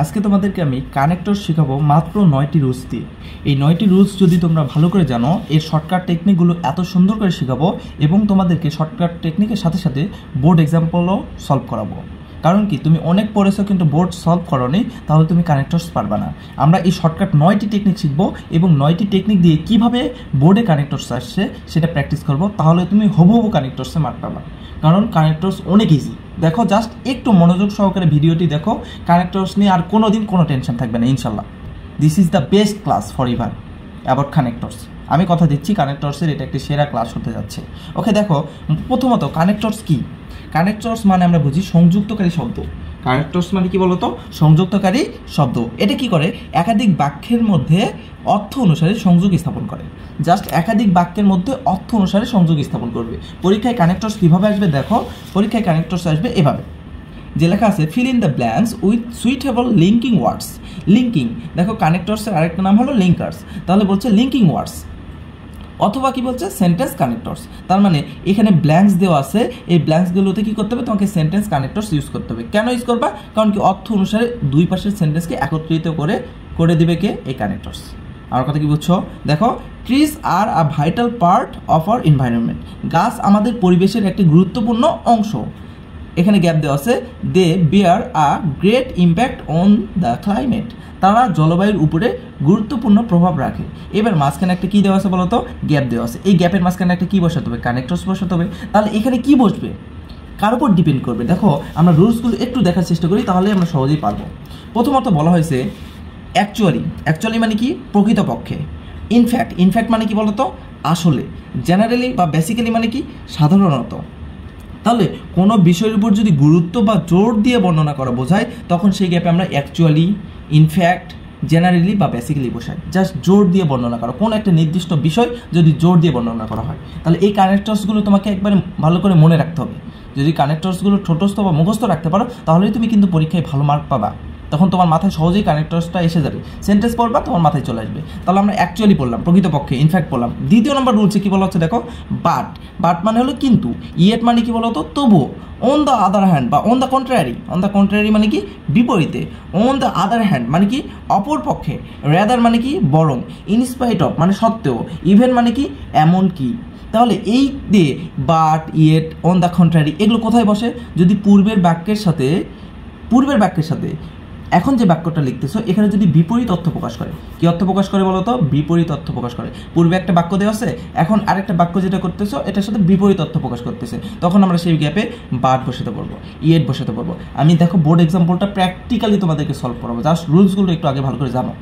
আজকে তোমাদেরকে আমি কানেক্টর শেখাবো মাত্র 9টি রুলস দিয়ে। এই 9টি রুলস যদি তোমরা ভালো করে জানো, এর শর্টকাট টেকনিকগুলো এত সুন্দর করে শেখাবো এবং তোমাদেরকে শর্টকাট টেকনিকের সাথে সাথে বোর্ড এক্সাম্পলও সলভ করাবো। কারণ কি, তুমি অনেক পড়েছো কিন্তু বোর্ড সলভ করোনি, তাহলে তুমি কানেক্টরস পারবে না। আমরা এই শর্টকাট 9টি টেকনিক শিখবো এবং 9টি টেকনিক দিয়ে কিভাবে বোর্ডে কানেক্টরস আসছে সেটা প্র্যাকটিস করবো, তাহলে তুমি হুবহু কানেক্টরসে মার্ক পাবা। কারণ কানেক্টরস অনেক ইজি। দেখো, জাস্ট একটু মনোযোগ সহকারে ভিডিওটি দেখো, কানেক্টরস নিয়ে আর কোনো দিন কোনো টেনশন থাকবে না ইনশাল্লাহ। This is the best class for ever about connectors. আমি কথা দিচ্ছি, কানেক্টরসের এটা একটি সেরা ক্লাস হতে যাচ্ছে। ওকে, দেখো প্রথমত কানেক্টরস কি। কানেক্টরস মানে আমরা বুঝি সংযুক্তকারী শব্দ। কানেক্টরস মানে কি বলতো? সংযুক্তকারী শব্দ। এটা কি করে? একাধিক বাক্যের মধ্যে অর্থ অনুসারে সংযোগ স্থাপন করে। জাস্ট একাধিক বাক্যের মধ্যে অর্থ অনুসারে সংযোগ স্থাপন করবে। পরীক্ষায় কানেক্টরস কীভাবে আসবে দেখো, পরীক্ষায় কানেক্টরস আসবে এভাবে, যে লেখা আছে fill in the blanks with suitable linking words. Linking, দেখো কানেক্টরসের আরেকটা নাম হলো লিঙ্কার্স, তাহলে বলছে লিঙ্কিং ওয়ার্ডস, অথবা কি বলছে সেন্টেন্স কানেক্টরস। তার মানে এখানে ব্ল্যাঙ্কস দেওয়া আছে, এই ব্ল্যাঙ্কসগুলোতে কি করতে হবে? তোমাকে সেন্টেন্স কানেক্টরস ইউজ করতে হবে। কেন ইউজ করবা? কারণ কি, অর্থ অনুসারে দুই পাশের সেন্টেন্সকে একত্রিত করে দিবে কে? এই কানেক্টরস। আমার কথা কি বুঝছো? দেখো, trees are a vital part of our environment. গাছ আমাদের পরিবেশের একটি গুরুত্বপূর্ণ অংশ। এখানে গ্যাপ দেওয়া আছে, they bear a great impact on the climate. তারা জলবায়ুর উপরে গুরুত্বপূর্ণ প্রভাব রাখে। এবার মাঝখানে একটা কী দেওয়া আছে বলতো? গ্যাপ দেওয়া আছে। এই গ্যাপের মাঝখানে একটা কী বসাতে হবে? কানেক্টরস বসাতে হবে। তাহলে এখানে কি বসবে? কার উপর ডিপেন্ড করবে? দেখো, আমরা রুলসগুলো একটু দেখার চেষ্টা করি, তাহলে আমরা সহজেই পারবো। প্রথমত বলা হয়েছে অ্যাকচুয়ালি। অ্যাকচুয়ালি মানে কি? প্রকৃতপক্ষে। ইনফ্যাক্ট, ইনফ্যাক্ট মানে কি বলতো? আসলে। জেনারেলি বা বেসিক্যালি মানে কি? সাধারণত। তাহলে কোনো বিষয়ের উপর যদি গুরুত্ব বা জোর দিয়ে বর্ণনা করা বোঝায়, তখন সেই গ্যাপে আমরা অ্যাকচুয়ালি, ইনফ্যাক্ট, জেনারেলি বা বেসিক্যালি বোঝায়। জাস্ট জোর দিয়ে বর্ণনা করা, কোনো একটা নির্দিষ্ট বিষয় যদি জোর দিয়ে বর্ণনা করা হয়, তাহলে এই কানেক্টরসগুলো তোমাকে একবারে ভালো করে মনে রাখতে হবে। যদি কানেক্টরসগুলো ঠোঁটস্থ বা মুখস্থ রাখতে পারো, তাহলেই তুমি কিন্তু পরীক্ষায় ভালো মার্ক পাবা। তখন তোমার মাথায় সহজেই কানেক্টরসটা এসে যাবে। সেন্টেন্স পড়বা, তোমার মাথায় চলে আসবে। তাহলে আমরা অ্যাকচুয়ালি পড়লাম, প্রকৃতপক্ষে, ইনফ্যাক্ট পড়লাম। দ্বিতীয় নম্বর রুলসে কী বলা হচ্ছে দেখো, বাট। বাট মানে হলো কিন্তু। ইয়েট মানে কি বলতো? তবুও। অন দ্য আদার হ্যান্ড বা on the contrary. On the contrary মানে কি? বিপরীতে। অন দ্য আদার হ্যান্ড মানে কি? অপর পক্ষে। রেদার মানে কি? বরং। ইনস্পাইট অফ মানে সত্ত্বেও। ইভেন মানে কি? এমন কি। তাহলে এই দিয়ে but, yet, on the contrary এগুলো কোথায় বসে? যদি পূর্বের বাক্যের সাথে এখন যে বাক্যটা লিখতেছো এখানে যদি বিপরীত অর্থ প্রকাশ করে। কি অর্থ প্রকাশ করে বলো তো? বিপরীত অর্থ প্রকাশ করে। পূর্বে একটা বাক্য দেওয়া আছে, এখন আরেকটা বাক্য যেটা করতেছো এটার সাথে বিপরীত অর্থ প্রকাশ করতেছে, তখন আমরা সেই গ্যাপে বাট বসাতে পারবো, ইয়েট বসাতে পারবো। আমি দেখো বোর্ড এক্সাম্পলটা প্র্যাকটিক্যালি তোমাদেরকে সলভ করাবো, জাস্ট রুলসগুলো একটু আগে ভালো করে জানো।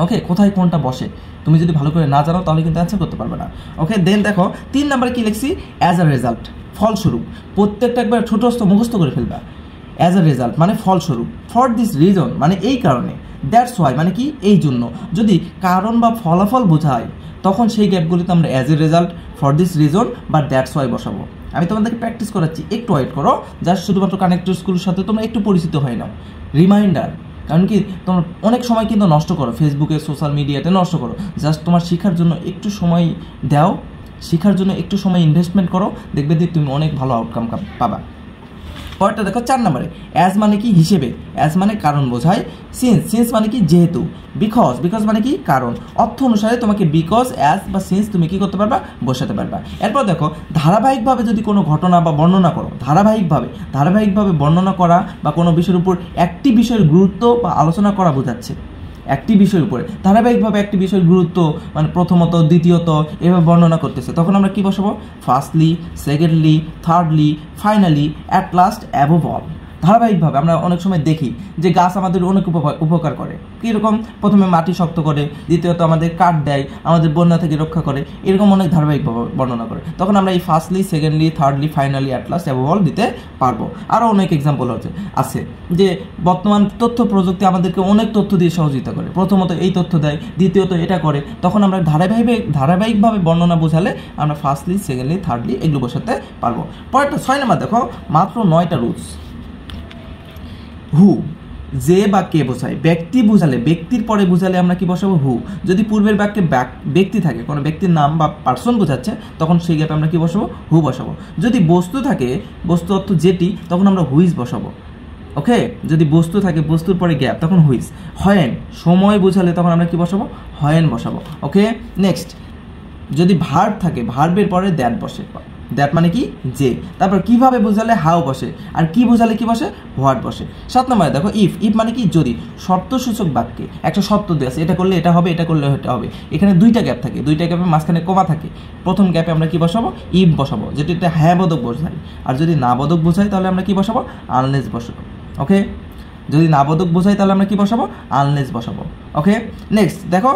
ওকে, কোথায় কোনটা বসে তুমি যদি ভালো করে না জানো, তাহলে কিন্তু অ্যান্সার করতে পারবে না। ওকে, দেন দেখো 3 নম্বরে কি লিখছি? অ্যাজ আ রেজাল্ট, ফলস্বরূপ। প্রত্যেকটা একবার ছোটস্থ মুখস্থ করে ফেলবা। অ্যাজ আ রেজাল্ট মানে ফলস্বরূপ। ফর দিস রিজন মানে এই কারণে। দ্যাটস ওয়াই মানে কি? এই জন্য। যদি কারণ বা ফলাফল বোঝায়, তখন সেই গ্যাপগুলিতে আমরা as a result, for this reason বা দ্যাটস ওয়াই বসাবো। আমি তোমাদেরকে প্র্যাকটিস করাচ্ছি, একটু ওয়েট করো। জাস্ট শুধুমাত্র কানেক্টরসগুলোর সাথে তোমরা একটু পরিচিত হয়ে নাও। রিমাইন্ডার, কারণ কি তোমার অনেক সময় কিন্তু নষ্ট করো, ফেসবুকে, সোশ্যাল মিডিয়াতে নষ্ট করো। জাস্ট তোমার শেখার জন্য একটু সময় দাও, শেখার জন্য একটু সময় ইনভেস্টমেন্ট করো, দেখবে যে তুমি অনেক ভালো আউটকাম পাবা। পরেরটা দেখো 4 নম্বরে, অ্যাজ মানে কি? হিসেবে। অ্যাজ মানে কারণ বোঝায়। সিন্স মানে কি? যেহেতু। বিকজ মানে কি? কারণ। অর্থ অনুসারে তোমাকে বিকজ, অ্যাজ বা সিন্স তুমি কি করতে পারবা? বসাতে পারবা। এরপর দেখো, ধারাবাহিকভাবে যদি কোনো ঘটনা বা বর্ণনা করো, ধারাবাহিকভাবে বর্ণনা করা বা কোনো বিষয়ের উপর একটি বিষয়ের গুরুত্ব বা আলোচনা করা বোঝাচ্ছে। একটি বিষয়ের উপরে ধারাবাহিকভাবে একটি বিষয়ের গুরুত্ব মানে প্রথমত, দ্বিতীয়ত এভাবে বর্ণনা করতেছে, তখন আমরা কি বসাবো? Firstly, secondly, thirdly, finally, at last, above all. ধারাবাহিকভাবে আমরা অনেক সময় দেখি যে গাছ আমাদের অনেক উপকার করে। কীরকম? প্রথমে মাটি শক্ত করে, দ্বিতীয়ত আমাদের কাঠ দেয়, আমাদের বন্যা থেকে রক্ষা করে, এরকম অনেক ধারাবাহিকভাবে বর্ণনা করে। তখন আমরা এই firstly, secondly, thirdly, finally, at last, above all দিতে পারবো। আরও অনেক এক্সাম্পল আছে যে বর্তমান তথ্য প্রযুক্তি আমাদেরকে অনেক তথ্য দিয়ে সহযোগিতা করে। প্রথমত এই তথ্য দেয়, দ্বিতীয়ত এটা করে, তখন আমরা ধারাবাহিকভাবে বর্ণনা বোঝালে আমরা ফার্স্টলি, সেকেন্ডলি, থার্ডলি এগুলো বসাতে পারবো। পরেরটা 6 নম্বর দেখো, মাত্র 9টা রুলস। হু, যে বা কে বোঝায়। ব্যক্তি বোঝালে, ব্যক্তির পরে বোঝালে আমরা কি বসাবো? হু। যদি পূর্বের বাক্যে ব্যক্তি থাকে, কোনো ব্যক্তির নাম বা পার্সন বোঝাচ্ছে, তখন সেই গ্যাপে আমরা কি বসাবো? হু বসাবো। যদি বস্তু থাকে, বস্তু অর্থ যেটি, তখন আমরা হুইজ বসাবো। ওকে, যদি বস্তু থাকে বস্তুর পরে গ্যাপ তখন হুইচ। হয়েন সময় বোঝালে তখন আমরা কি বসাবো, হয়েন বসাবো। ওকে, নেক্সট যদি ভার্ব থাকে ভার্বের পরে দ্যাট বসে, দ্যাট মানে কি যে। তারপর কিভাবে বোঝালে হাউ বসে, আর কি বোঝালে কি বসে, হোয়াট বসে। 7 নম্বরে দেখো ইফ। ইফ মানে কি যদি। শর্তসূচক বাক্যে একটা শর্ত দেওয়া আছে, এটা করলে এটা হবে, এটা করলে এটা হবে। এখানে 2টা গ্যাপ থাকে, 2টা গ্যাপের মাঝখানে কমা থাকে। প্রথম গ্যাপে আমরা কি বসাবো, ইফ বসাবো, যেটা এটা হ্যাঁ বোধক বোঝায়। আর যদি না বোধক বোঝায় তাহলে আমরা কি বসাবো, আনলেস বসাবো। ওকে, যদি না বোধক বোঝায় তাহলে আমরা কি বসাবো, আনলেস বসাবো। ওকে, নেক্সট দেখো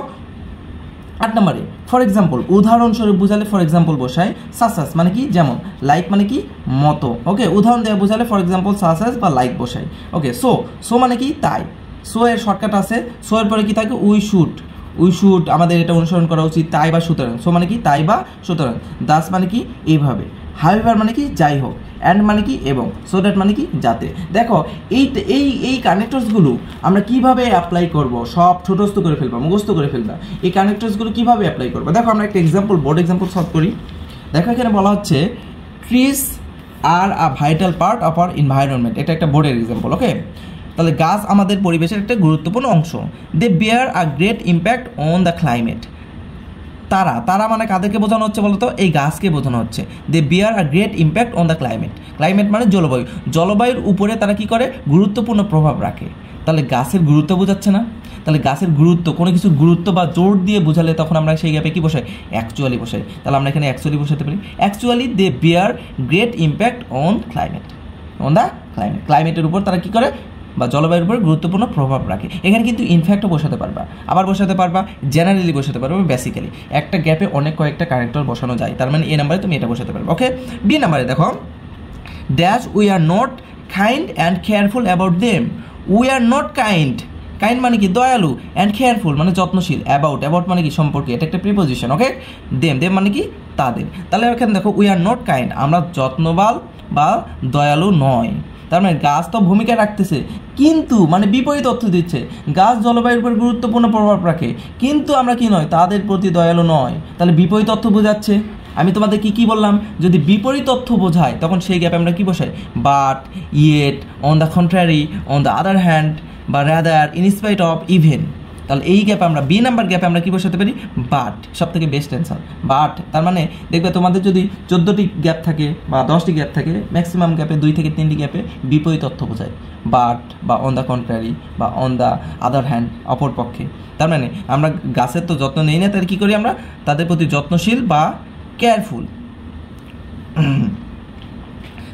8 নম্বরে ফর এক্সাম্পল। উদাহরণস্বরূপ বোঝালে ফর এক্সাম্পল বসায়। সাসাস মানে কি যেমন, লাইক মানে কি মতো। ওকে, উদাহরণ দেওয়া বোঝালে ফর এক্সাম্পল সাসাস বা লাইক বসায়। ওকে, সো। সো মানে কি তাই। সো এর শর্টকাট আছে, সো এর পরে কি থাকে, উই শুড। উই শুড আমাদের এটা অনুসরণ করা উচিত, তাই বা সুতরাং। সো মানে কি তাই বা সুতরাং। দাস মানে কি এইভাবে। হাউএভার মানে কি যাই হোক। অ্যান্ড মানে কি এবং। সো দ্যাট মানে কি যাতে। দেখো এই এই এই কানেক্টরসগুলো আমরা কিভাবে অ্যাপ্লাই করব, সব ছোটস্থ করে ফেলবা, মুখস্থ করে ফেলবা। এই কানেক্টরসগুলো কিভাবে অ্যাপ্লাই করবো, দেখো আমরা একটা এক্সাম্পল, বোর্ড এক্সাম্পল সলভ করি। দেখো এখানে বলা হচ্ছে trees are a vital part of our environment. এটা একটা বোর্ডের এক্সাম্পল। ওকে, তাহলে গাছ আমাদের পরিবেশের একটা গুরুত্বপূর্ণ অংশ। They bear a great impact on the climate. তারা, তারা মানে কাদেরকে বোঝানো হচ্ছে বলতো, এই গাছকে বোঝানো হচ্ছে। They bear a great impact on the climate. Climate মানে জলবায়ু, জলবায়ুর উপরে তারা কি করে, গুরুত্বপূর্ণ প্রভাব রাখে। তাহলে গাছের গুরুত্ব বোঝাচ্ছে না, তাহলে গাছের গুরুত্ব, কোনো কিছুর গুরুত্ব বা জোর দিয়ে বোঝালে তখন আমরা সেই গ্যাপে কি বসাই, অ্যাকচুয়ালি বসাই। তাহলে আমরা এখানে অ্যাকচুয়ালি বসাতে পারি। Actually they bear great impact on climate, on the climate. ক্লাইমেটের উপর তারা কি করে বা জলবায়ুর উপর গুরুত্বপূর্ণ প্রভাব রাখে। এখানে কিন্তু ইনফ্যাক্টও বসাতে পারবা, আবার বসাতে পারবা, জেনারেলি বসাতে পারবা, বেসিক্যালি একটা গ্যাপে অনেক কয়েকটা কানেক্টর বসানো যায়। তার মানে এ নাম্বারে তুমি এটা বসাতে পারবে। ওকে, বি নাম্বারে দেখো dash we are not kind and careful about them. We are not kind, kind মানে কি দয়ালু, অ্যান্ড কেয়ারফুল মানে যত্নশীল, অ্যাবাউট, অ্যাবাউট মানে কি সম্পর্কে, এটা একটা প্রিপোজিশন। ওকে, দেম, দেম মানে কি তাদের। তাহলে এখানে দেখো উই আর নট কাইন্ড, আমরা যত্নবান বা দয়ালু নয়। তার মানে গাছ তো ভূমিকা রাখতেছে, কিন্তু মানে বিপরীত অর্থ দিচ্ছে। গাছ জলবায়ুর উপর গুরুত্বপূর্ণ প্রভাব রাখে, কিন্তু আমরা কি নয়, তাদের প্রতি দয়ালু নয়। তাহলে বিপরীত অর্থ বোঝাচ্ছে। আমি তোমাদের কি বললাম, যদি বিপরীত অর্থ বোঝায় তখন সেই গ্যাপে আমরা কি বসাই, but, yet, on the contrary, on the other hand, বা rather, in spite of, even. তাহলে এই গ্যাপে আমরা বি নাম্বার গ্যাপে আমরা কি বসাতে পারি, বাট। সব থেকে বেস্ট অ্যান্সার বাট। তার মানে দেখবে তোমাদের যদি 14টি গ্যাপ থাকে বা 10টি গ্যাপ থাকে, ম্যাক্সিমাম গ্যাপে 2 থেকে 3টি গ্যাপে বিপরীত অর্থ বোঝায়, বাট বা অন দ্য কন্ট্রারি বা অন দ্য আদার হ্যান্ড, অপর পক্ষে। তার মানে আমরা গাছের তো যত্ন নেই না, তাহলে কী করি আমরা, তাদের প্রতি যত্নশীল বা কেয়ারফুল।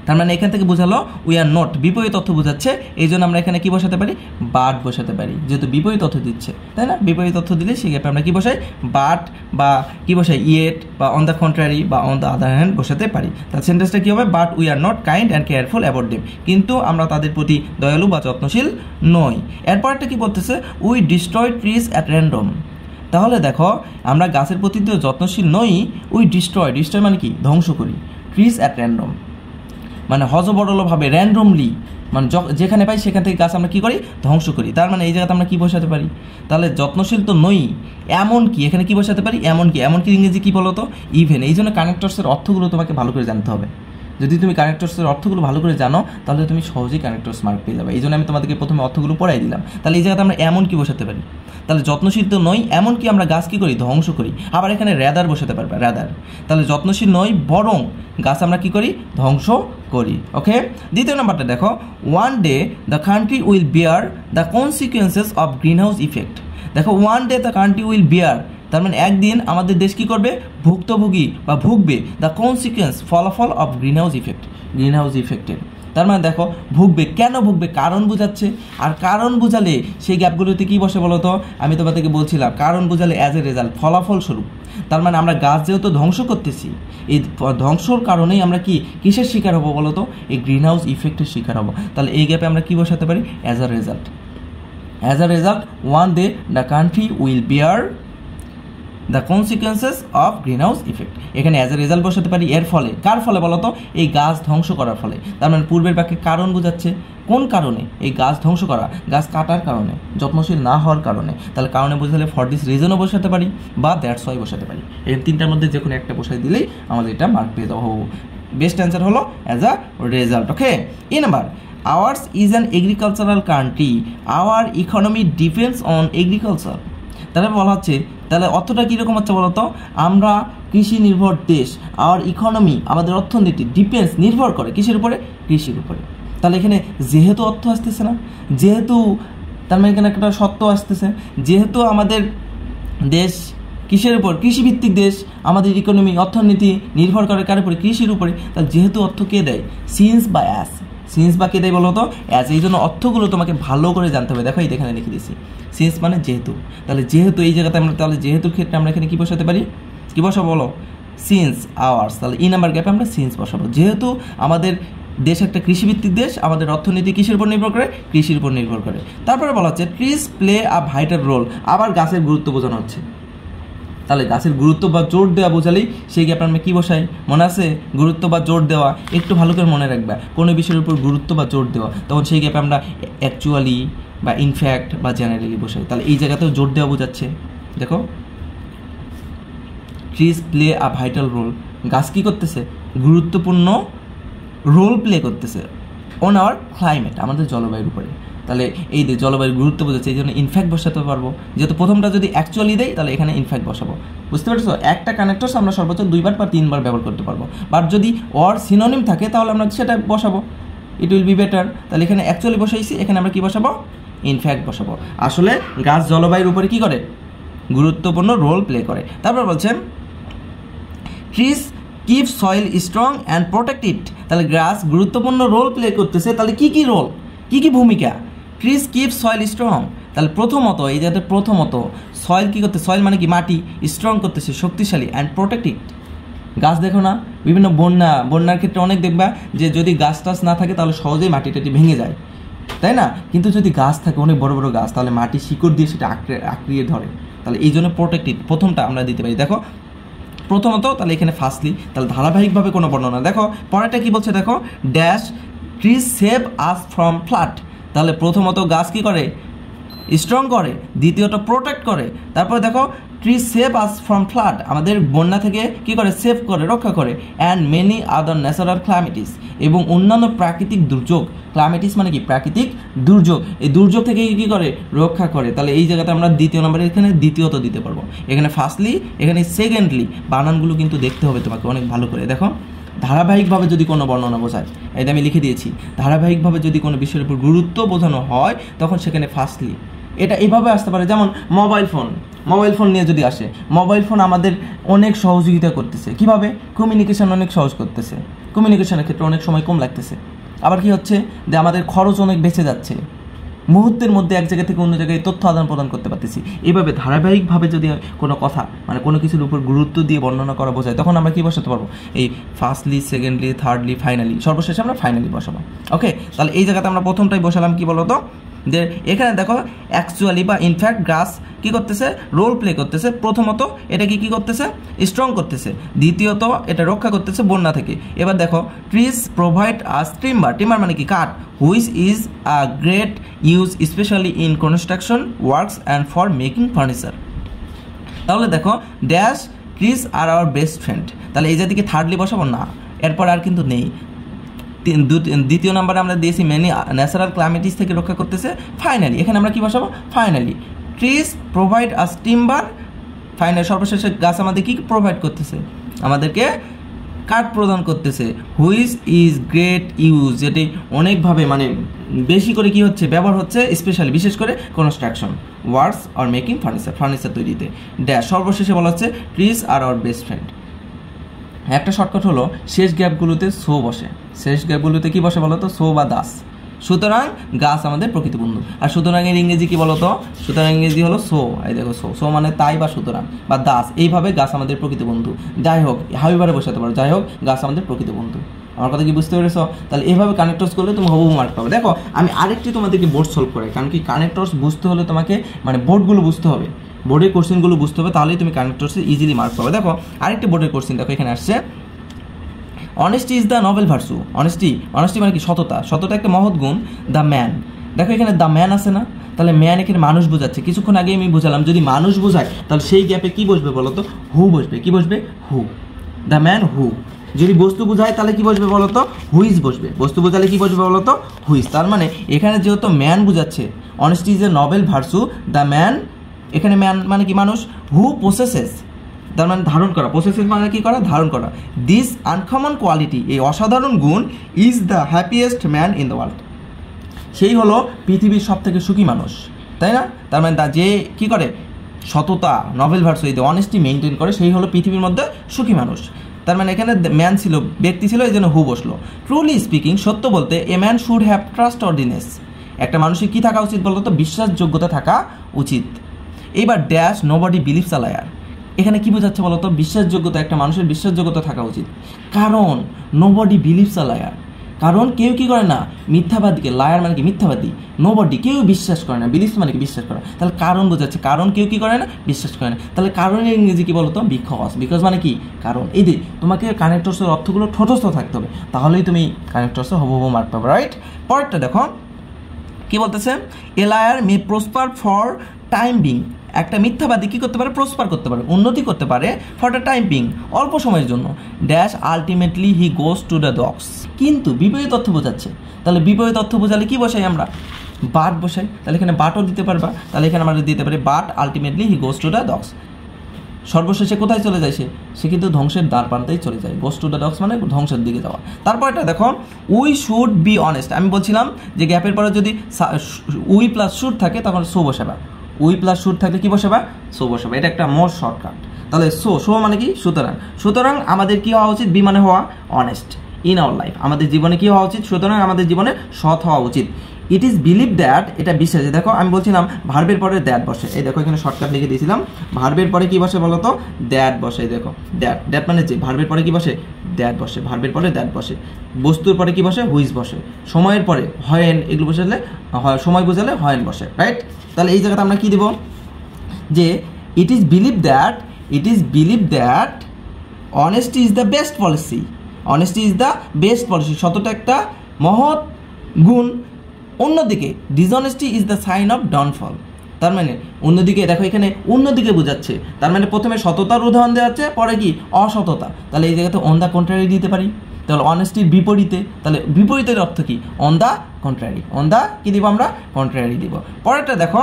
তার মানে এখান থেকে বোঝালো উই আর নট, বিপরীত অর্থ বোঝাচ্ছে, এই জন্য আমরা এখানে কি বসাতে পারি, বাট বসাতে পারি, যেহেতু বিপরীত অর্থ দিচ্ছে, তাই না। বিপরীত অর্থ দিলে সেই গ্যাপে আমরা কি বসাই, বাট বা কি বসাই, ইয়েট বা অন দ্য কন্ট্রারি বা অন দ্য আদার হ্যান্ড বসাতে পারি। তার সেন্টেন্সটা কী হবে, but we are not kind and careful about them, কিন্তু আমরা তাদের প্রতি দয়ালু বা যত্নশীল নই। এরপর একটা কি বলতেছে, we destroy trees at random. তাহলে দেখো আমরা গাছের প্রতি তো যত্নশীল নই, উই ডিস্ট্রয়, ডিস্ট্রয় মানে কি ধ্বংস করি, ট্রিজ অ্যাট র্যান্ডম মানে হজবরলভাবে, র্যান্ডমলি মানে যেখানে পাই সেখান থেকে গাছ আমরা কী করি, ধ্বংস করি। তার মানে এই জায়গাতে আমরা কী বসাতে পারি, তাহলে যত্নশীল তো নই, এমন কি, এখানে কি বসাতে পারি, এমন কি। এমন কি ইংরেজি কী বলো তো, ইভেন। এই জন্য কানেক্টরসের অর্থগুলো তোমাকে ভালো করে জানতে হবে। যদি তুমি কানেক্টরসের অর্থগুলো ভালো করে জানো তাহলে তুমি সহজেই কানেক্টরস মার্ক পেয়ে যাবে। এই জন্য আমি তোমাদেরকে প্রথমে অর্থগুলো পড়াই দিলাম। তাহলে এই জায়গাতে আমরা এমন কি বসাতে পারি, তাহলে যত্নশীল তো নই, এমন কি আমরা গাছ কী করি, ধ্বংস করি। আবার এখানে র্যাদার বসাতে পারবে, র্যাদার। তাহলে যত্নশীল নই বরং গাছ আমরা কী করি, ধ্বংস করি। ওকে, দ্বিতীয় নাম্বারটা দেখো, one day the country will bear the consequences of green house effect. দেখো one day the country will bear, তার মানে একদিন আমাদের দেশ কী করবে, ভুক্তভোগী বা ভুগবে, দ্য কনসিকুয়েন্স, ফলাফল of green house effect, green house ইফেক্টের। তার মানে দেখো ভুগবে, কেন ভুগবে, কারণ বোঝাচ্ছে। আর কারণ বোঝালে সেই গ্যাপগুলোতে কী বসে বলো তো, আমি তোমাদেরকে বলছিলাম কারণ বোঝালে অ্যাজ এ রেজাল্ট, ফলাফল স্বরূপ। তার মানে আমরা গাছ যেহেতু ধ্বংস করতেছি, এই ধ্বংসর কারণেই আমরা কি কিসের শিকার হবো বলো তো, এই গ্রিন হাউস ইফেক্টের শিকার হবো। তাহলে এই গ্যাপে আমরা কী বসাতে পারি, as a result. As a result one day the country will bear the consequences of green house effect. এখানে অ্যাজ এ রেজাল্ট বসাতে পারি, এর ফলে, কার ফলে বলো তো, এই গাছ ধ্বংস করার ফলে। তার মানে পূর্বের বাক্যে কারণ বোঝাচ্ছে, কোন কারণে, এই গাছ ধ্বংস করা, গাছ কাটার কারণে, যত্নশীল না হওয়ার কারণে। তাহলে কারণে বোঝালে ফর দিস রিজনও বসাতে পারি বা দ্যাটস ওয়াই বসাতে পারি। এই তিনটার মধ্যে যে কোনো একটা বসাই দিলেই আমাদের এটা মার্ক পেয়ে যাবো। বেস্ট অ্যান্সার হলো অ্যাজ আ রেজাল্ট। ওকে, এই number hours is an agricultural country, hour economy depends on agriculture. তাহলে বলা হচ্ছে, তাহলে অর্থটা কীরকম হচ্ছে বলতো, আমরা কৃষি নির্ভর দেশ, আওয়ার ইকোনমি আমাদের অর্থনীতি ডিপেন্ডস নির্ভর করে কিসের উপরে, কৃষির উপরে। তাহলে এখানে যেহেতু অর্থ আসতেছে না, যেহেতু তার মানে এখানে একটা সত্য আসতেছে, যেহেতু আমাদের দেশ কিসের উপর, কৃষিভিত্তিক দেশ, আমাদের ইকোনমি অর্থনীতি নির্ভর করে কার উপরে, কৃষির উপরে। তাহলে যেহেতু অর্থ কে দেয়, সিন্স বা অ্যাস, সিন্স বা কে দেয় বলো তো, অ্যাজ। এই জন্য অর্থগুলো তোমাকে ভালো করে জানতে হবে। দেখো এই এখানে লিখে দিয়েছি, সিন্স মানে যেহেতু। তাহলে যেহেতু এই জায়গাতে আমরা, তাহলে যেহেতুর ক্ষেত্রে আমরা এখানে কী বসাতে পারি, কী বসাবো বলো, সিন্স আওয়ার্স। তাহলে ই নাম্বার গ্যাপে আমরা সিন্স বসাবো। যেহেতু আমাদের দেশ একটা কৃষিভিত্তিক দেশ, আমাদের অর্থনীতি কিসের উপর নির্ভর করে, কৃষির উপর নির্ভর করে। তারপরে বলা হচ্ছে trees play a vital role, আবার গাছের গুরুত্ব বোঝানো হচ্ছে। তাহলে গাছের গুরুত্ব বা জোর দেওয়া বোঝালেই সেই গ্যাপে আমরা কী বসাই, মনে আছে, গুরুত্ব বা জোর দেওয়া। একটু ভালো করে মনে রাখবা, কোনো বিষয়ের উপর গুরুত্ব বা জোর দেওয়া, তখন সেই গ্যাপে আমরা অ্যাকচুয়ালি বা ইনফ্যাক্ট বা জেনারেলি বসাই। তাহলে এই জায়গাতেও জোর দেওয়া বোঝাচ্ছে। দেখো trees play a vital role, গাছ কী করতেছে, গুরুত্বপূর্ণ রোল প্লে করতেছে অন আওয়ার ক্লাইমেট, আমাদের জলবায়ুর উপরে। তাহলে এই যে জলবায়ুর গুরুত্ব বোঝাচ্ছে, এই জন্য ইনফ্যাক্ট বসাতে পারবো। যেহেতু প্রথমটা যদি অ্যাকচুয়ালি দেয়, তাহলে এখানে ইনফ্যাক্ট বসাবো। বুঝতে পারছো, একটা কানেক্টরস আমরা সর্বোচ্চ 2বার বা 3বার ব্যবহার করতে পারবো। বাট যদি অর সিনোনিম থাকে, তাহলে আমরা সেটা বসাবো, ইট উইল বি বেটার। তাহলে এখানে অ্যাকচুয়ালি বসাইছি, এখানে আমরা কী বসাবো, ইনফ্যাক্ট বসাবো। আসলে গাছ জলবায়ুর উপরে কী করে, গুরুত্বপূর্ণ রোল প্লে করে। তারপর বলছেন trees keep soil strong and protect ইট। তাহলে গাছ গুরুত্বপূর্ণ রোল প্লে করতেছে। তাহলে কী কী রোল, কী কী ভূমিকা, ট্রিজ কিপ সয়েল স্ট্রং। তাহলে প্রথমত এই যাতে প্রথমত সয়েল কী করতে, সয়েল মানে কি মাটি, স্ট্রং করতেছে, শক্তিশালী, অ্যান্ড প্রোটেক্ট ইট। গাছ দেখো না, বিভিন্ন বন্যার ক্ষেত্রে অনেক দেখবা যে যদি গাছ টাছ না থাকে তাহলে সহজেই মাটি টাটি ভেঙে যায়, তাই না? কিন্তু যদি গাছ থাকে, অনেক বড় বড় গাছ, তাহলে মাটি শিকড় দিয়ে সেটা আঁকড়িয়ে ধরে। তাহলে এই জন্য প্রোটেক্ট ইট প্রথমটা আমরা দিতে পারি। দেখো প্রথমত, তাহলে এখানে ফার্স্টলি, তাহলে ধারাবাহিকভাবে কোনো বর্ণনা। দেখো পরেরটা কি বলছে, দেখো dash trees save us from flood. তাহলে প্রথমত গাছ কী করে, স্ট্রং করে, দ্বিতীয়ত প্রোটেক্ট করে। তারপরে দেখো trees save us from flood, আমাদের বন্যা থেকে কী করে, সেভ করে, রক্ষা করে। অ্যান্ড মেনি আদার ন্যাচারাল ক্লাইমেটিস, এবং অন্যান্য প্রাকৃতিক দুর্যোগ, ক্লাইমেটিস মানে কি, প্রাকৃতিক দুর্যোগ, এই দুর্যোগ থেকে কী করে, রক্ষা করে। তাহলে এই জায়গাতে আমরা দ্বিতীয় নম্বরে এখানে দ্বিতীয়ত দিতে পারবো। এখানে ফার্স্টলি, এখানে সেকেন্ডলি, বানানগুলো কিন্তু দেখতে হবে তোমাকে অনেক ভালো করে। দেখো ধারাবাহিকভাবে যদি কোনো বর্ণনা বোঝায়, এই আমি লিখে দিয়েছি, ধারাবাহিকভাবে যদি কোনো বিষয়ের উপর গুরুত্ব বোঝানো হয়, তখন সেখানে ফার্স্টলি এটা এভাবে আসতে পারে। যেমন মোবাইল ফোন নিয়ে যদি আসে, মোবাইল ফোন আমাদের অনেক সহযোগিতা করতেছে। কিভাবে, কমিউনিকেশন অনেক সহজ করতেছে, কমিউনিকেশনের ক্ষেত্রে অনেক সময় কম লাগতেছে। আবার কি হচ্ছে যে আমাদের খরচ অনেক বেঁচে যাচ্ছে, মুহূর্তের মধ্যে এক জায়গা থেকে অন্য জায়গায় তথ্য আদান প্রদান করতে পারতেছি। এইভাবে ধারাবাহিকভাবে যদি কোনো কথা, মানে কোনো কিছুর উপর গুরুত্ব দিয়ে বর্ণনা করা বোঝায়, তখন আমরা কী বসাতে পারবো, এই ফার্স্টলি, সেকেন্ডলি, থার্ডলি, ফাইনালি, সর্বশেষে আমরা ফাইনালি বসাবো। ওকে, তাহলে এই জায়গাতে আমরা প্রথমটাই বসালাম কি বলতো, যে এখানে দেখো অ্যাকচুয়ালি বা ইনফ্যাক্ট গাছ কী করতেছে, রোল প্লে করতেছে। প্রথমত এটাকে কী করতেছে, স্ট্রং করতেছে। দ্বিতীয়ত এটা রক্ষা করতেছে বন্যা থেকে। এবার দেখো ট্রিজ প্রোভাইড আস টিম্বার, টিম্বার মানে কি, কাঠ, which is a great use specially in construction works and for making furniture. তাহলে দেখো dash trees are our best friend. তাহলে এই জাতিকে থার্ডলি বসাবো না, এরপর আর কিন্তু নেই। দ্বিতীয় নম্বরে আমরা দিয়েছি মেনি ন্যাচারাল ক্লাইমেটিস থেকে রক্ষা করতেছে। ফাইনালি এখানে আমরা কী বসাবো, ফাইনালি ট্রিজ প্রোভাইড আস টিম্বার। ফাইনাল সর্বশেষে গাছ আমাদের কী প্রোভাইড করতেছে, আমাদেরকে কাঠ প্রদান করতেছে। হুইচ ইজ গ্রেট ইউজ, যেটি অনেকভাবে মানে বেশি করে কি হচ্ছে, ব্যবহার হচ্ছে, স্পেশালি বিশেষ করে construction works are making furniture তৈরিতে। ড্যাশ সর্বশেষে বলা হচ্ছে trees are our best friend. একটা শর্টকাট হলো শেষ গ্যাপগুলোতে সো বসে, শেষ গ্যাপগুলোতে কী বসে বলো তো, সো বা দাস। সুতরাং গাছ আমাদের প্রকৃত বন্ধু। আর সুতরাং এর ইংরেজি কী বলো তো, সুতরাং ইংরেজি হলো সো। এই দেখো সো মানে তাই বা সুতরাং বা দাস, এইভাবে গাছ আমাদের প্রকৃত বন্ধু। যাই হোক, হাবিবারে বসাতে পারো, যাই হোক গাছ আমাদের প্রকৃত বন্ধু। আমার কথা কি বুঝতে পেরেছো? তাহলে এইভাবে কানেক্টরস করলে তুমি হুবহু মার্ক পাবে। দেখো আমি আরেকটি তোমাদেরকে বোর্ড সলভ করে, কারণ কি কানেক্টরস বুঝতে হলে তোমাকে মানে বোর্ডগুলো বুঝতে হবে, বোর্ডের কোশ্চেনগুলো বুঝতে হবে, তাহলেই তুমি কানেক্টরসে ইজিলি মার্ক পাবে। দেখো আরেকটি বোর্ডের কোশ্চেন দেখো এখানে আসছে, honesty is the Nobel virtue. Honesty মানে কি, সততা একটা মহৎ গুণ। দ্য ম্যান, দেখো এখানে দ্য ম্যান আছে না, তাহলে ম্যান এখানে মানুষ বোঝাচ্ছে। কিছুক্ষণ আগে আমি বোঝালাম যদি মানুষ বোঝায় তাহলে সেই গ্যাপে কি বসবে বলো তো, হু বসবে। কি বসবে, হু, দ্য ম্যান হু। যদি বস্তু বোঝায় তাহলে কি বসবে বলো তো, হুইজ বসবে। বস্তু বোঝালে কি বসবে বলো তো, হুইজ। তার মানে এখানে যেহেতু ম্যান বোঝাচ্ছে, honesty is a novel versa the man, এখানে ম্যান মানে কি মানুষ, হু পোসেসেস, তার মানে ধারণ করা, পোসেসেস মানে কি করা, ধারণ করা, দিস আনকমন কোয়ালিটি, এই অসাধারণ গুণ, is the happiest man in the world, সেই হলো পৃথিবীর সব থেকে সুখী মানুষ, তাই না? তার মানে যে কী করে, সততা, নভেল ভার্সু, এই অনেস্টি মেনটেন করে, সেই হলো পৃথিবীর মধ্যে সুখী মানুষ। তার মানে এখানে ম্যান ছিল, ব্যক্তি ছিল, এই জন্য হু বসলো। ট্রুলি স্পিকিং, সত্য বলতে, a man should have trust ordinance, একটা মানুষের কী থাকা উচিত বলতো তো, বিশ্বাসযোগ্যতা থাকা উচিত। এইবার dash nobody believes a liar, এখানে কী বোঝাচ্ছে বলতো, বিশ্বাসযোগ্যতা, একটা মানুষের বিশ্বাসযোগ্যতা থাকা উচিত। কারণ নোবডি বিলিভস আ লায়ার, কারণ কেউ কী করে না, মিথ্যাবাদীকে, লায়ার মানে কি মিথ্যাবাদী, নোবডি কেউ বিশ্বাস করে না, বিলিভস মানে কি বিশ্বাস করা, তাহলে কারণ বোঝাচ্ছে, কারণ কেউ কী করে না, বিশ্বাস করে না। তাহলে কারণের ইংরেজি কী বলতো, বিকজ। বিকজ মানে কি, কারণ। এই যে তোমাকে কানেক্টরসের অর্থগুলো ঠোঁটস্থ থাকতে হবে, তাহলেই তুমি কানেক্টরসে হবু মার্ক পাবে, রাইট? পরেরটা দেখো কি বলতেছে, a liar May prosper for time being, একটা মিথ্যাবাদী কী করতে পারে, প্রসপার করতে পারে, উন্নতি করতে পারে, ফর দ্য টাইম বিং, অল্প সময়ের জন্য, dash ultimately he goes to the dogs, কিন্তু বিপরীত অর্থ বোঝাচ্ছে। তাহলে বিপরীত অর্থ বোঝালে কী বসাই আমরা, বাট বসাই, তাহলে এখানে বাটও দিতে পারবা, তাহলে এখানে আমরা দিতে পারি but ultimately he goes to the dogs, সর্বশেষে কোথায় চলে যায় সে কিন্তু ধ্বংসের দ্বার প্রান্তেই চলে যায়, গোজ টু দ্য ডগস মানে ধ্বংসের দিকে যাওয়া। তারপর এটা দেখো, উই শুড বি অনেস্ট, আমি বলছিলাম যে গ্যাপের পরে যদি উই প্লাস শুড থাকে তখন সো বসাবা, উই প্লাস শুড থাকলে কী বসাবা, সো বসাবা, এটা একটা মোর শর্টকাট। তাহলে সো মানে কি, সুতরাং আমাদের কী হওয়া উচিত, বি মানে হওয়া, অনেস্ট ইন আওয়ার লাইফ, আমাদের জীবনে কী হওয়া উচিত, সুতরাং আমাদের জীবনে সৎ হওয়া উচিত। ইট ইজ বিলিভ দ্যাট, এটা বিশ্বাস। দেখো আমি বলছিলাম ভার্বের পরে দ্যাট বসে, এই দেখো এখানে শর্টকাট লিখে দিয়েছিলাম, ভার্বের পরে কী বসে বলো তো, দ্যাট বসে, এই দেখো দ্যাট মানে যে, ভার্বের পরে কী বসে, দ্যাট বসে, ভার্বের পরে দ্যাট বসে, বস্তুর পরে কী বসে, হুইজ বসে, সময়ের পরে হয়েন, এগুলো বসালে সময় বোঝালে হয়েন বসে, রাইট? তাহলে এই জায়গাতে আমরা কী দেবো, যে it is believe that honesty is the best policy, honesty is the best policy, সততা একটা মহৎ গুণ। অন্যদিকে dishonesty is the sign of downfall, তার মানে অন্যদিকে দেখো এখানে অন্যদিকে বোঝাচ্ছে, তার মানে প্রথমে সততার উদাহরণ দেওয়া হচ্ছে, পরে কি অসততা, তাহলে এই জায়গাতে অন দ্য কন্ট্রারি দিতে পারি, তাহলে অনেস্টির বিপরীতে, তাহলে বিপরীতের অর্থ কি, on the contrary, on the কী দিব আমরা, কন্ট্রারি দিব। পরেরটা দেখো,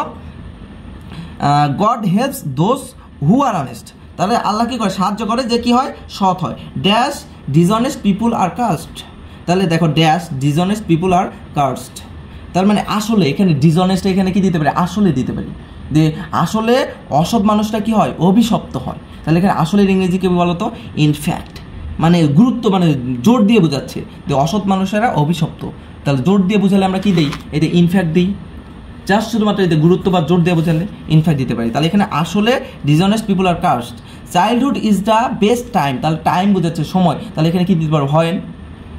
God helps those who are honest, তাহলে আল্লাহ কী করে, সাহায্য করে যে কী হয়, সৎ হয়। Dash dishonest people are cursed, তাহলে দেখো dash dishonest people are cursed, তার মানে আসলে এখানে ডিসঅনেস্ট, এখানে কি দিতে পারি, আসলে দিতে পারি, যে আসলে অসৎ মানুষটা কি হয়, অভিশপ্ত হয়। তাহলে এখানে আসলের ইংরেজি কি বলতো, ইনফ্যাক্ট, মানে গুরুত্ব, মানে জোর দিয়ে বোঝাচ্ছে যে অসৎ মানুষেরা অভিশপ্ত, তাহলে জোর দিয়ে বোঝালে আমরা কি দিই, এতে ইনফ্যাক্ট দিই, জাস্ট শুধুমাত্র এতে গুরুত্ব বা জোর দিয়ে বোঝালে ইনফ্যাক্ট দিতে পারি। তাহলে এখানে আসলে dishonest people are cursed, childhood is the best time, তাহলে টাইম বোঝাচ্ছে সময়, তাহলে এখানে কি দিতে পারবো, হয়েন,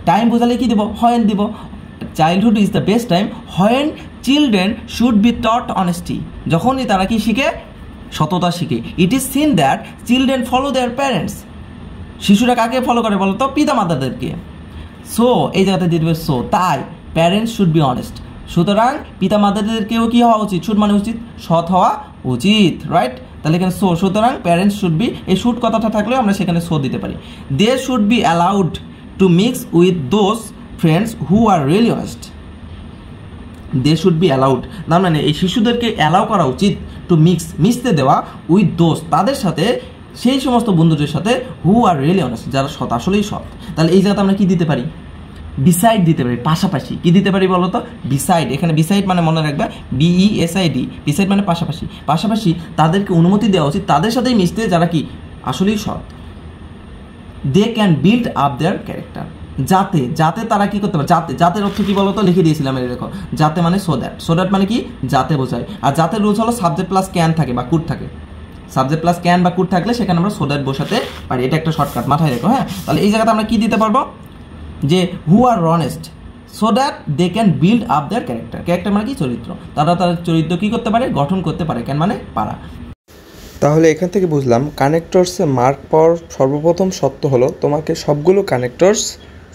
টাইম বোঝালে কি দেবো, হয়েন দিব, childhood is the best time when children should be taught honesty, যখনই তারা কি শিখে, সততা শিখে। It is seen that children follow their parents, শিশুরা কাকে ফলো করে বলো তো, পিতা মাতাদেরকে। সো এই জায়গাতে দিয়ে দেবে সো, তাই প্যারেন্টস শুড বি অনেস্ট, সুতরাং পিতা মাতাদেরকেও কী হওয়া উচিত, শুড মানে উচিত, সৎ হওয়া উচিত, রাইট? তাহলে এখানে সো, সুতরাং প্যারেন্টস শুড বি, এই শুড কথাটা থাকলেও আমরা সেখানে সো দিতে পারি। They should be allowed to mix with those friends who are really honest, they should be allowed, না মানে এই শিশুদেরকে অ্যালাউ করা উচিত, টু মিশতে দেওয়া, উইথ দোজ তাদের সাথে, সেই সমস্ত বন্ধুদের সাথে, হু আর রিয়েলি অনেস্ট যারা সৎ, আসলেই সৎ। তাহলে এই জায়গাতে আমরা কি দিতে পারি, বিসাইড দিতে পারি, পাশাপাশি। কি দিতে পারি বলো তো, বিসাইড, এখানে বিসাইড মানে মনে রাখবে BESID, বিসাইড মানে পাশাপাশি, পাশাপাশি তাদেরকে অনুমতি দেওয়া উচিত তাদের সাথেই মিশতে যারা কি আসলেই সৎ। They can build up their character, যাতে, যাতে তারা কি করতে পারে, যাতে, জাতের অর্থ কি বলতো, লিখে দিয়েছিলাম এই দেখো, যাতে মানে সো দ্যাট মানে কি, যাতে বোঝায়। আর জাতের রুলস হলো সাবজেক্ট প্লাস ক্যান থাকে বা কুড থাকে, সাবজেক্ট প্লাস ক্যান বা কুড থাকলে সেখানে আমরা সো দ্যাট বসাতে পারি, এটা একটা শর্টকাট, মাথায় রেখো, হ্যাঁ? তাহলে এই জায়গাতে আমরা কি দিতে পারবো, যে who are honest so that they can build up their character, character মানে কি, চরিত্র, তারা তাদের চরিত্র কী করতে পারে, গঠন করতে পারে, ক্যান মানে পারা। তাহলে এখান থেকে বুঝলাম কানেক্টরসে মার্ক পাওয়ার সর্বপ্রথম সত্য হলো তোমাকে সবগুলো কানেক্টরস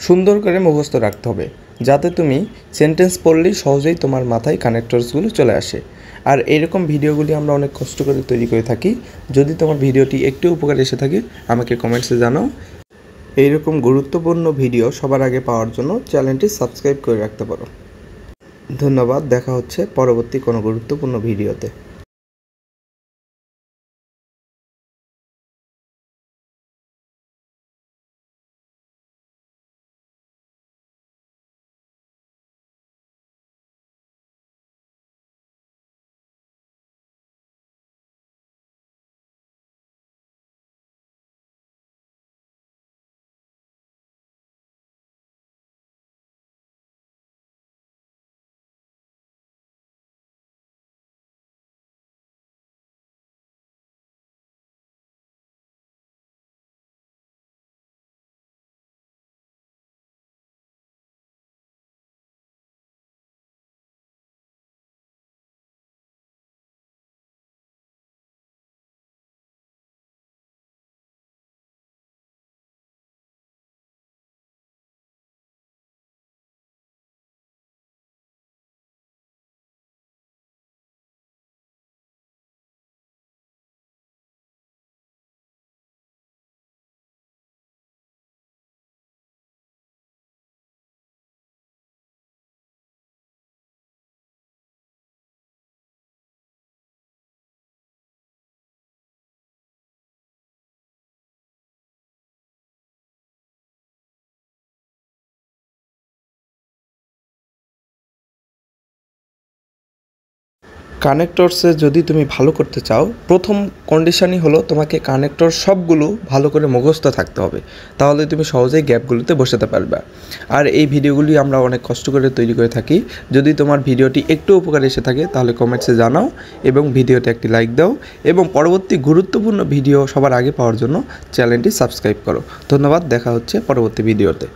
সুন্দর করে মুখস্থ রাখতে হবে, যাতে তুমি সেন্টেন্স পড়লেই সহজেই তোমার মাথায় কানেক্টরসগুলো চলে আসে। আর এরকম ভিডিওগুলি আমরা অনেক কষ্ট করে তৈরি করে থাকি। যদি তোমার ভিডিওটি একটু উপকার এসে থাকে আমাকে কমেন্টসে জানাও। এইরকম গুরুত্বপূর্ণ ভিডিও সবার আগে পাওয়ার জন্য চ্যানেলটি সাবস্ক্রাইব করে রাখতে পারো। ধন্যবাদ, দেখা হচ্ছে পরবর্তী কোনো গুরুত্বপূর্ণ ভিডিওতে। কানেক্টরসে যদি তুমি ভালো করতে চাও, প্রথম কন্ডিশনই হলো তোমাকে কানেক্টর সবগুলো ভালো করে মুখস্থ থাকতে হবে, তাহলে তুমি সহজেই গ্যাপগুলোতে বসাতে পারবে। আর এই ভিডিওগুলি আমরা অনেক কষ্ট করে তৈরি করে থাকি। যদি তোমার ভিডিওটি একটু উপকারে এসে থাকে তাহলে কমেন্টসে জানাও এবং ভিডিওতে একটি লাইক দাও এবং পরবর্তী গুরুত্বপূর্ণ ভিডিও সবার আগে পাওয়ার জন্য চ্যানেলটি সাবস্ক্রাইব করো। ধন্যবাদ, দেখা হচ্ছে পরবর্তী ভিডিওতে।